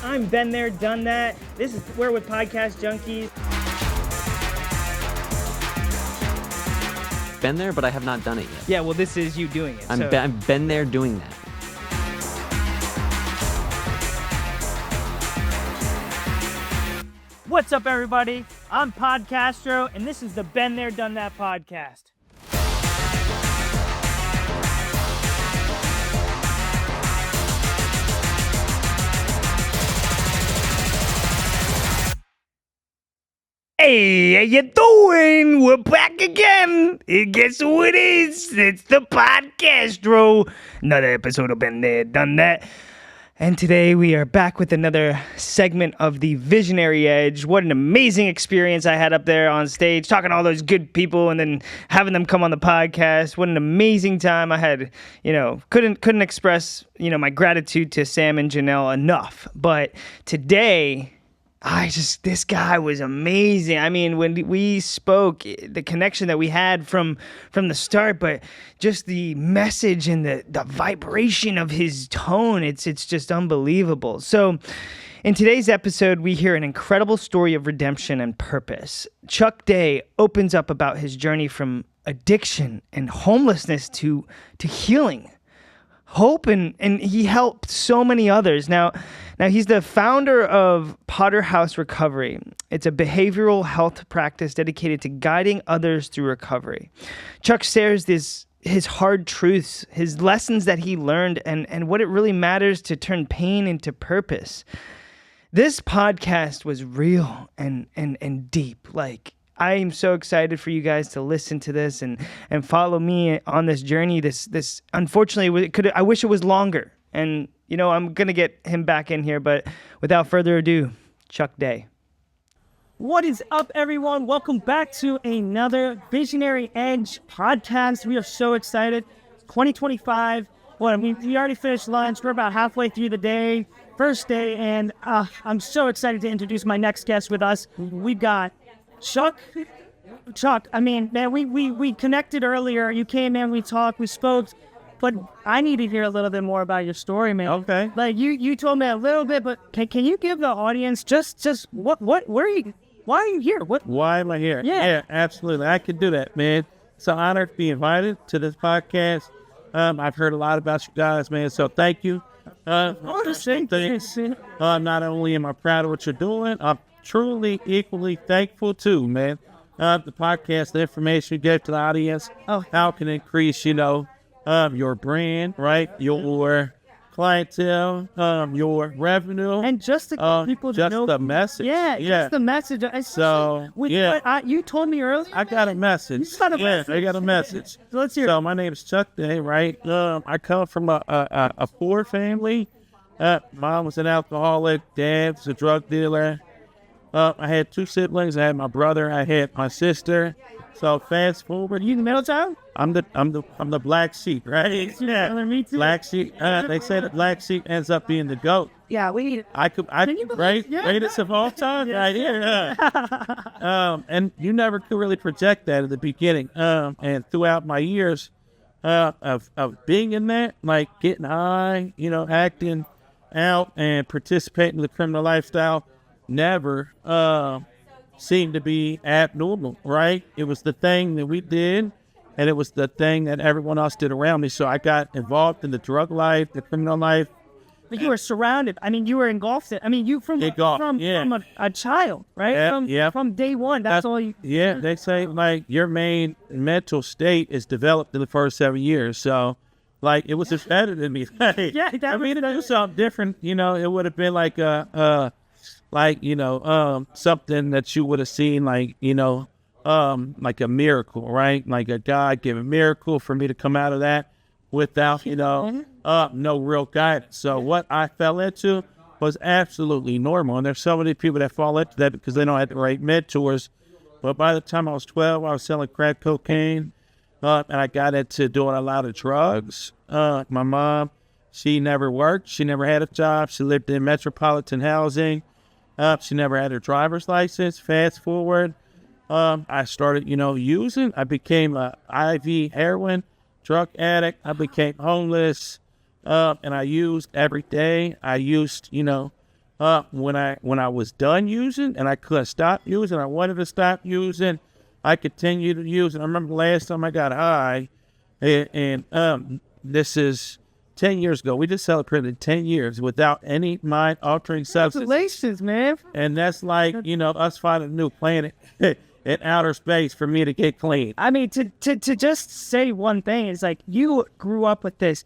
I'm Been There, Done That. This is We're with Podcast Junkies. Been there, but I have not done it yet. Yeah, well, this is you doing it. I've been there doing that. What's up, everybody? I'm Podcastro, and this is the Been There, Done That podcast. Hey, how you doing? We're back again. Guess who it is? It's the Podcastro. Another episode of Been There, Done That. And today we are back with another segment of the Visionary Edge. What an amazing experience I had up there on stage, talking to all those good people and then having them come on the podcast. What an amazing time I had. Couldn't express, my gratitude to Sam and Janelle enough. But today, this guy was amazing. I mean, when we spoke, the connection that we had from the start, but just the message and the vibration of his tone, it's just unbelievable. So in today's episode, we hear an incredible story of redemption and purpose. Chuck Day opens up about his journey from addiction and homelessness to healing, hope, and he helped so many others. Now he's the founder of Potter House Recovery. It's a behavioral health practice dedicated to guiding others through recovery. Chuck shares his hard truths, his lessons that he learned, and what it really matters to turn pain into purpose. This podcast was real and deep. I am so excited for you guys to listen to this and follow me on this journey. This unfortunately, I wish it was longer. And, I'm going to get him back in here. But without further ado, Chuck Day. What is up, everyone? Welcome back to another Visionary Edge podcast. We are so excited. 2025. We already finished lunch. We're about halfway through the day, first day. And I'm so excited to introduce my next guest with us. We've got Chuck, I mean, man, we connected earlier. You came in, we talked, we spoke, but I need to hear a little bit more about your story, man. Okay. You told me a little bit, but can you give the audience just why are you here? Why am I here? Yeah, absolutely. I can do that, man. It's an honor to be invited to this podcast. I've heard a lot about you guys, man, so thank you. The same thing. Not only am I proud of what you're doing, I'm truly equally thankful too, man. The podcast, the information you gave to the audience, how can increase, your brand, right? Your clientele, your revenue, and just the people just know the message. Yeah, just the message. You told me earlier. I got a message. You got a message. I got a message. So let's hear. So my name is Chuck Day, right? I come from a poor family. Mom was an alcoholic. Dad was a drug dealer. I had two siblings. I had my brother. I had my sister. So fast forward. You the middle child? I'm the black sheep, right? Yeah. Me too. Black sheep. They say the black sheep ends up being the goat. Yeah, we need it. Greatest of all time, right here. And you never could really project that at the beginning. And throughout my years of being in that, like getting high, acting out and participating in the criminal lifestyle, never seemed to be abnormal, right? It was the thing that we did, and it was the thing that everyone else did around me. So I got involved in the drug life, the criminal life. But you were surrounded. I mean, you were engulfed. I mean, you from a child, right? From day one. That's all you. Yeah, they say your main mental state is developed in the first 7 years. So, it was just better than me. To do something different, it would have been something that you would have seen, like a miracle, right? Like a God-given miracle for me to come out of that without, no real guidance. So what I fell into was absolutely normal. And there's so many people that fall into that because they don't have the right mentors. But by the time I was 12, I was selling crack cocaine, and I got into doing a lot of drugs. My mom, she never worked. She never had a job. She lived in metropolitan housing. She never had her driver's license. Fast forward, I started, using. I became a IV heroin drug addict. I became homeless, and I used every day. I used, When I was done using and I couldn't stop using, I wanted to stop using, I continued to use. And I remember the last time I got high, and this is 10 years ago. We just celebrated 10 years without any mind-altering substance. Congratulations, man. And that's like, us finding a new planet in outer space for me to get clean. I mean, to just say one thing is like you grew up with this.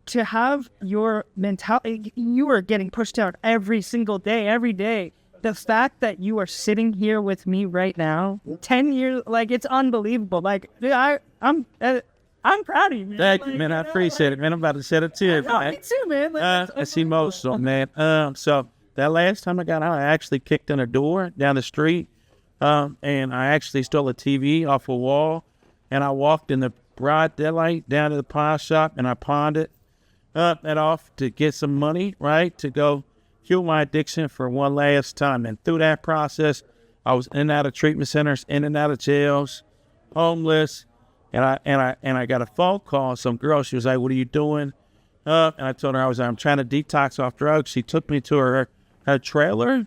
To have your mentality, you are getting pushed out every single day, every day. The fact that you are sitting here with me right now, 10 years, like it's unbelievable. Like I'm proud of you, man. Thank you, man. I appreciate it, man. I'm about to shed a tear, man. Me too, man. Like, It's emotional, man. So that last time I got out, I actually kicked in a door down the street, and I actually stole a TV off a wall, and I walked in the broad daylight down to the pawn shop, and I pawned it and off to get some money, right, to go cure my addiction for one last time. And through that process, I was in and out of treatment centers, in and out of jails, homeless, and I got a phone call. Some girl, she was like, "What are you doing?" And I told her I'm trying to detox off drugs. She took me to her trailer,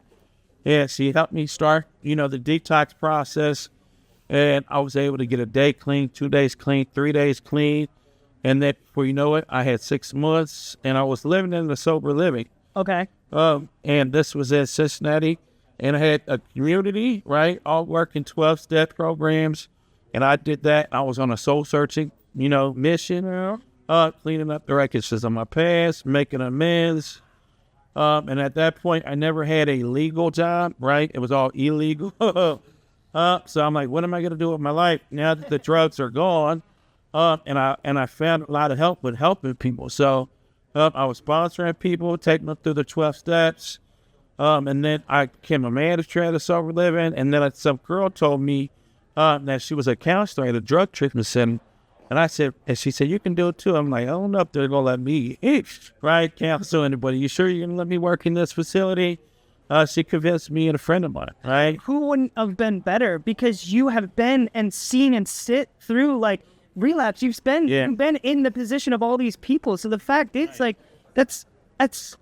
and she helped me start, the detox process. And I was able to get a day clean, 2 days clean, 3 days clean. And that, before you know it, I had 6 months, and I was living in the sober living. okay. And this was in Cincinnati, and I had a community, right, all working 12-step programs, and I did that. I was on a soul-searching, mission, cleaning up the wreckages of my past, making amends. And at that point, I never had a legal job, right? It was all illegal. So I'm like, what am I going to do with my life now that the drugs are gone? And I found a lot of help with helping people. So I was sponsoring people, taking them through the 12 steps. And then I became a manager at a sober living. And then some girl told me that she was a counselor at a drug treatment center. And she said, you can do it too. I'm like, I don't know if they're going to let me, right, counsel anybody. You sure you're going to let me work in this facility? She convinced me and a friend of mine, right? Who wouldn't have been better? Because you have been and seen and sit through like relapse. You've been in the position of all these people. So the fact is, like, that's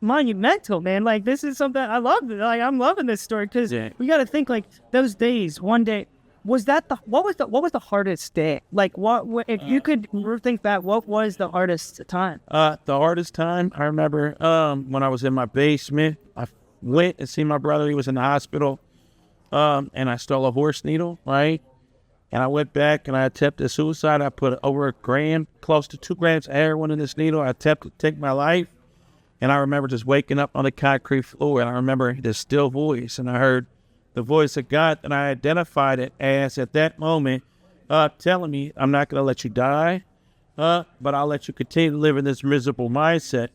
monumental, man. Like, this is something I love. Like, I'm loving this story because we got to think like those days. One day, what was the hardest day? Like, what if you could think back? What was the hardest time? The hardest time I remember when I was in my basement. I went and see my brother. He was in the hospital, and I stole a horse needle, right? And I went back and I attempted suicide. I put over a gram, close to 2 grams of heroin in this needle. I attempted to take my life. And I remember just waking up on the concrete floor, and I remember this still voice, and I heard the voice of God, and I identified it as, at that moment, telling me, I'm not going to let you die, but I'll let you continue to live in this miserable mindset.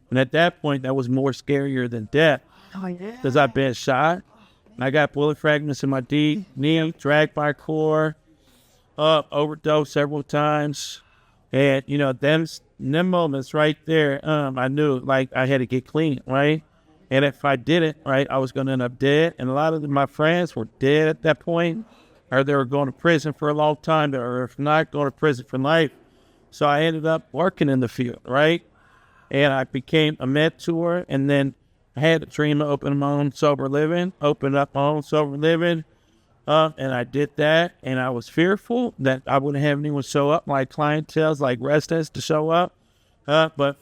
And at that point, that was more scarier than death. Oh, yeah. Because I've been shot, and I got bullet fragments in my knee, dragged by a core, overdosed several times. And, them moments right there, I knew, like, I had to get clean, right? And if I didn't, right, I was going to end up dead. And a lot of my friends were dead at that point, or they were going to prison for a long time, or if not, going to prison for life. So I ended up working in the field, right? And I became a mentor, and then I had a dream of opening my own sober living, and I did that, and I was fearful that I wouldn't have anyone show up, like clientele, like residents to show up. But,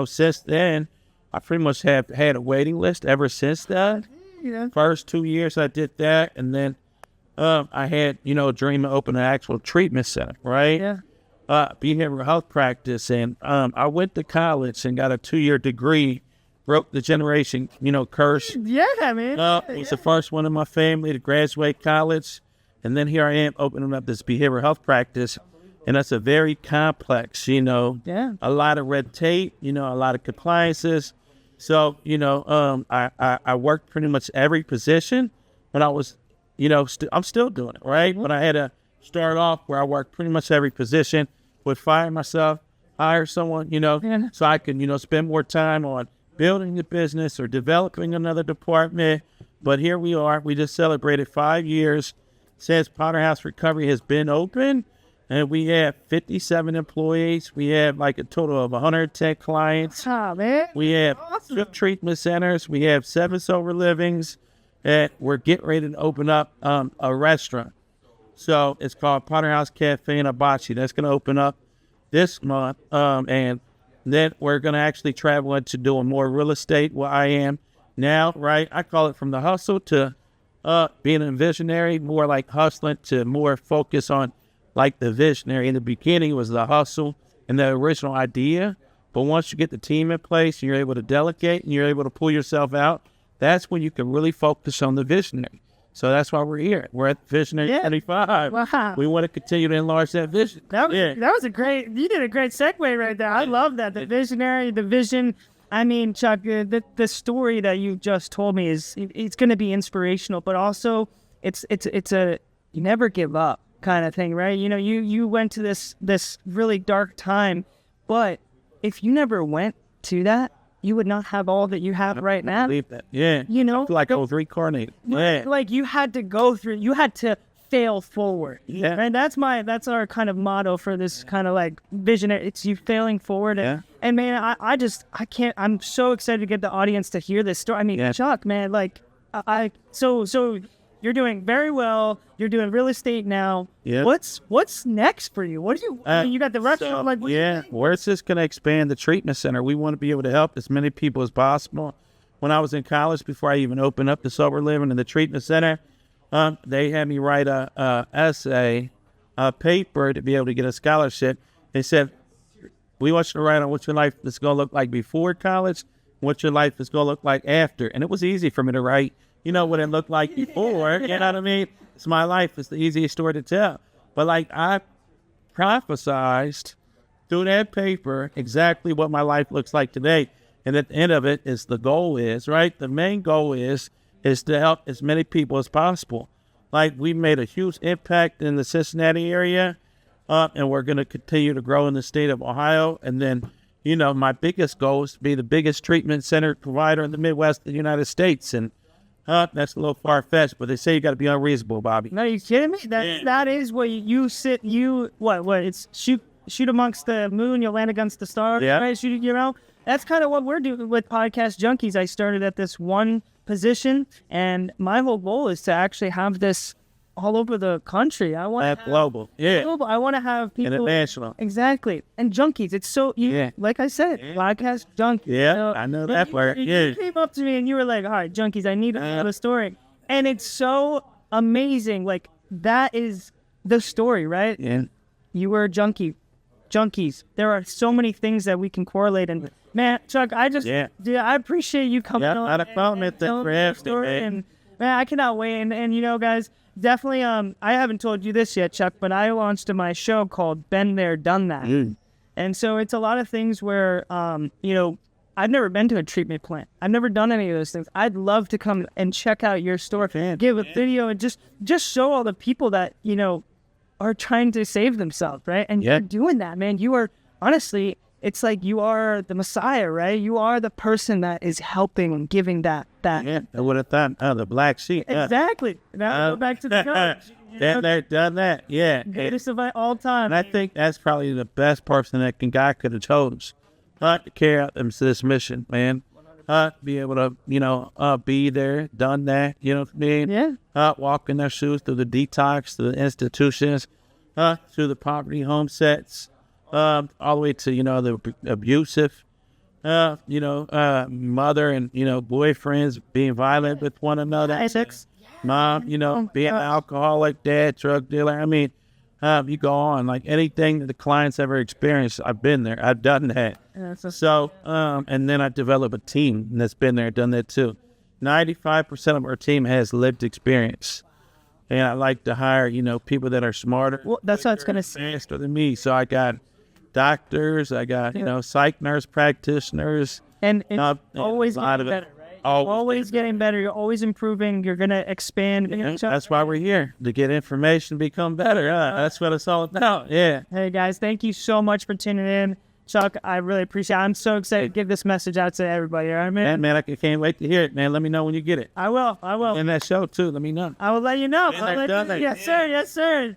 since then, I pretty much have had a waiting list ever since that. Yeah. First 2 years I did that, and then I had, a dream of opening an actual treatment center, right? Yeah. Behavioral health practice, and I went to college and got a 2-year degree, broke the generation, curse. Yeah, man. Was the first one in my family to graduate college, and then here I am opening up this behavioral health practice, and that's a very complex, a lot of red tape, a lot of compliances. So, I worked pretty much every position, but I was, I'm still doing it, right? Mm-hmm. But I had to start off where I worked pretty much every position, would fire myself, hire someone, so I can, spend more time on building the business or developing another department. But here we are. We just celebrated 5 years since Potter House Recovery has been open. And we have 57 employees. We have like a total of 110 clients. Oh, man. We have 5 treatment centers. We have 7 sober livings. And we're getting ready to open up a restaurant. So it's called Potter House Cafe and Hibachi. That's going to open up this month. And then we're going to actually travel into doing more real estate where I am now, right? I call it from the hustle to being a visionary, more like hustling to more focus on like the visionary. In the beginning, it was the hustle and the original idea. But once you get the team in place, and you're able to delegate and you're able to pull yourself out, that's when you can really focus on the visionary. So that's why we're here. We're at Visionary 25. Wow. We want to continue to enlarge that vision. That was a great, you did a great segue right there. I love that. The visionary, the vision. I mean, Chuck, the story that you just told me it's going to be inspirational, but also it's a you never give up kind of thing, right? You know, you went to this really dark time, but if you never went to that, you would not have all that you have right now. I believe that. Yeah. You know, I feel like I was reincarnated. Yeah. Like you had to go through, you had to fail forward. Yeah. And that's our kind of motto for this kind of like visionary. It's you failing forward. Yeah. And man, I'm so excited to get the audience to hear this story. I mean, Chuck, man, like so you're doing very well. You're doing real estate now. Yeah. What's next for you? What do you, I mean, you got the restaurant, We're just going to expand the treatment center. We want to be able to help as many people as possible. When I was in college, before I even opened up the sober living and the treatment center, they had me write a essay, a paper to be able to get a scholarship. They said, we want you to write on what your life is going to look like before college, what your life is going to look like after. And it was easy for me to write, you know, what it looked like before. You know what I mean? It's my life. It's the easiest story to tell. But like I prophesized through that paper exactly what my life looks like today. And at the end of it is the goal is, right? The main goal is to help as many people as possible. Like we made a huge impact in the Cincinnati area, and we're going to continue to grow in the state of Ohio. And then, you know, my biggest goal is to be the biggest treatment center provider in the Midwest of the United States. And that's a little far-fetched, but they say you got to be unreasonable, Bobby. No, you kidding me? That is what it's shoot amongst the moon, you'll land against the stars, right? Shoot, you know? That's kind of what we're doing with Podcast Junkies. I started at this one position, and my whole goal is to actually have this all over the country. I want to have global. Yeah. Global. I want to have people international. Exactly. And junkies. It's so like I said, Podcast Junkies. Yeah, so, I know that part. You came up to me and you were like, all right, junkies, I need to know the story. And it's so amazing. Like that is the story, right? Yeah. You were a junkies. There are so many things that we can correlate. And man, Chuck, I appreciate you coming on. Not a problem. And man, I cannot wait. And you know, guys, definitely. I haven't told you this yet, Chuck, but I launched my show called Been There, Done That. And so it's a lot of things where, you know, I've never been to a treatment plant. I've never done any of those things. I'd love to come and check out your store, give a video, and just show all the people that, you know, are trying to save themselves, right? And you're doing that, man. You are, honestly, it's like you are the Messiah, right? You are the person that is helping and giving that. Yeah, I would have thought, the black sheep. Exactly. Now go back to the coach. Been there, done that. Yeah. Greatest of all time. And I think that's probably the best person that God could have chose to carry out this mission, man. Be able to, you know, be there, done that, you know what I mean? Yeah. Walk in their shoes through the detox, through the institutions, through the poverty home sets, all the way to, you know, the abusive, you know, mother and, you know, boyfriends being violent with one another. Mom, you know, being an alcoholic, dad, drug dealer. I mean, you go on, like anything that the clients ever experienced, I've been there. I've done that. So, and then I develop a team that's been there, done that too. 95% of our team has lived experience. And I like to hire, you know, people that are smarter. Well, that's what I was going to say. Faster than me. So I got doctors, I got, you know, psych nurse practitioners. And always getting better, right? Always getting better. You're always improving. You're going to expand. That's why we're here, to get information, become better. That's what it's all about. Yeah. Hey, guys, thank you so much for tuning in. Chuck, I really appreciate it. I'm so excited to get this message out to everybody. All right, man? Man, I can't wait to hear it, man. Let me know when you get it. I will. And that show, too. Let me know. I will let you know. Yes, sir.